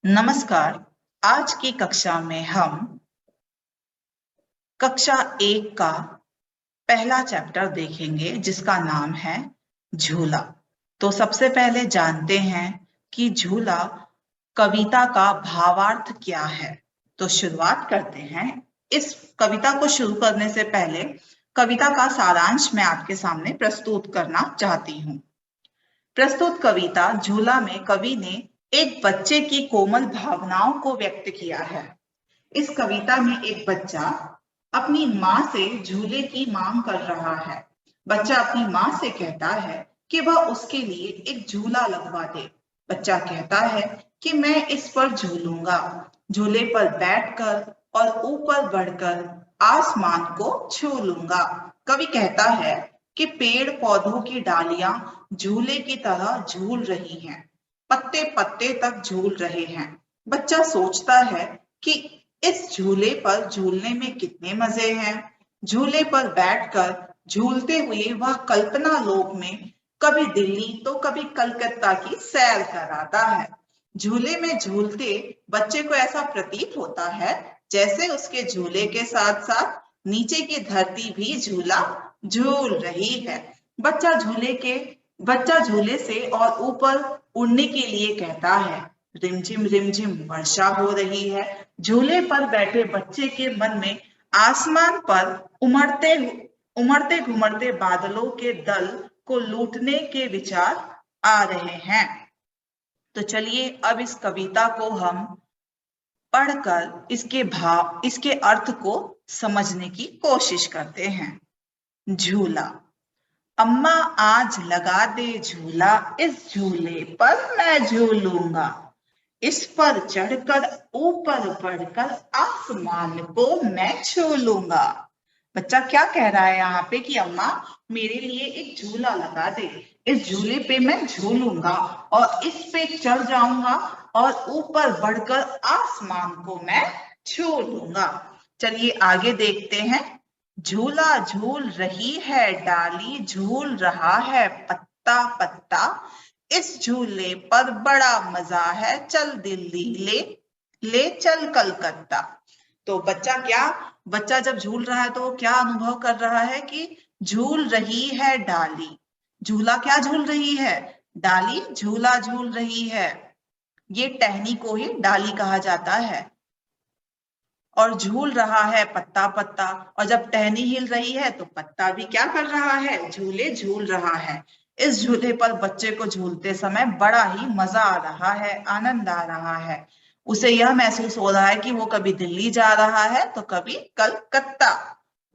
नमस्कार। आज की कक्षा में हम कक्षा 1 का पहला चैप्टर देखेंगे जिसका नाम है झूला। तो सबसे पहले जानते हैं कि झूला कविता का भावार्थ क्या है। तो शुरुआत करते हैं। इस कविता को शुरू करने से पहले कविता का सारांश मैं आपके सामने प्रस्तुत करना चाहती हूँ। प्रस्तुत कविता झूला में कवि ने एक बच्चे की कोमल भावनाओं को व्यक्त किया है। इस कविता में एक बच्चा अपनी माँ से झूले की मांग कर रहा है। बच्चा अपनी माँ से कहता है कि वह उसके लिए एक झूला लगवा दे। बच्चा कहता है कि मैं इस पर झूलूंगा। झूले पर बैठकर और ऊपर बढ़कर आसमान को छू लूंगा। कवि कहता है कि पेड़ पौधों की डालियां झूले की तरह झूल रही हैं, पत्ते पत्ते तक झूल रहे हैं। बच्चा सोचता है कि इस झूले पर झूलने में कितने मजे हैं। झूले पर बैठकर झूलते हुए वह कल्पना लोक में कभी दिल्ली तो कभी कलकत्ता की सैर कराता है। झूले में झूलते बच्चे को ऐसा प्रतीत होता है जैसे उसके झूले के साथ साथ नीचे की धरती भी झूला झूल रही है। बच्चा झूले से और ऊपर उड़ने के लिए कहता है। रिमझिम रिमझिम वर्षा हो रही है। झूले पर बैठे बच्चे के मन में आसमान पर उमड़ते घुमड़ते बादलों के दल को लूटने के विचार आ रहे हैं। तो चलिए अब इस कविता को हम पढ़कर इसके अर्थ को समझने की कोशिश करते हैं। झूला। अम्मा आज लगा दे झूला, इस झूले पर मैं झूलूंगा। इस पर चढ़कर ऊपर बढ़कर आसमान को मैं छू लूंगा। बच्चा क्या कह रहा है यहाँ पे कि अम्मा मेरे लिए एक झूला लगा दे, इस झूले पे मैं झूलूंगा और इस पे चढ़ जाऊंगा और ऊपर बढ़कर आसमान को मैं छू लूंगा। चलिए आगे देखते हैं। झूला झूल रही है डाली, झूल रहा है पत्ता पत्ता, इस झूले पर बड़ा मजा है, चल दिल्ली ले चल कलकत्ता। तो बच्चा जब झूल रहा है तो वो क्या अनुभव कर रहा है कि झूल रही है डाली। झूला क्या झूल रही है? डाली झूला झूल रही है। ये टहनी को ही डाली कहा जाता है। और झूल रहा है पत्ता पत्ता, और जब टहनी हिल रही है तो पत्ता भी क्या कर रहा है? झूले झूल रहा है। इस झूले पर बच्चे को झूलते समय बड़ा ही मजा आ रहा है, आनंद आ रहा है। उसे यह महसूस हो रहा है कि वो कभी दिल्ली जा रहा है तो कभी कलकत्ता।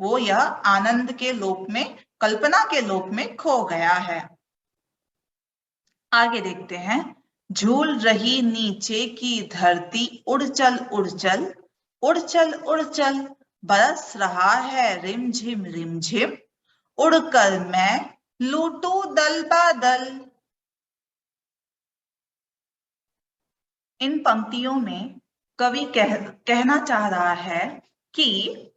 वो यह आनंद के लोक में, कल्पना के लोक में खो गया है। आगे देखते हैं। झूल रही नीचे की धरती, उड़ चल उड़ चल, उड़ चल उड़ चल, बरस रहा है रिमझिम रिमझिम, उड़कर मैं लूटू दल बादल। इन पंक्तियों में कवि कहना चाह रहा है कि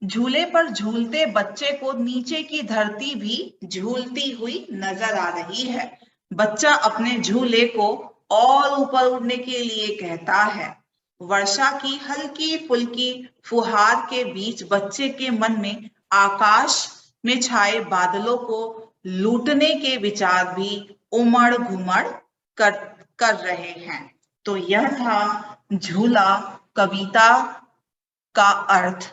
झूले पर झूलते बच्चे को नीचे की धरती भी झूलती हुई नजर आ रही है। बच्चा अपने झूले को और ऊपर उड़ने के लिए कहता है। वर्षा की हल्की फुल्की फुहार के बीच बच्चे के मन में आकाश में छाए बादलों को लूटने के विचार भी उमड़ घुमड़ कर कर रहे हैं। तो यह था झूला कविता का अर्थ।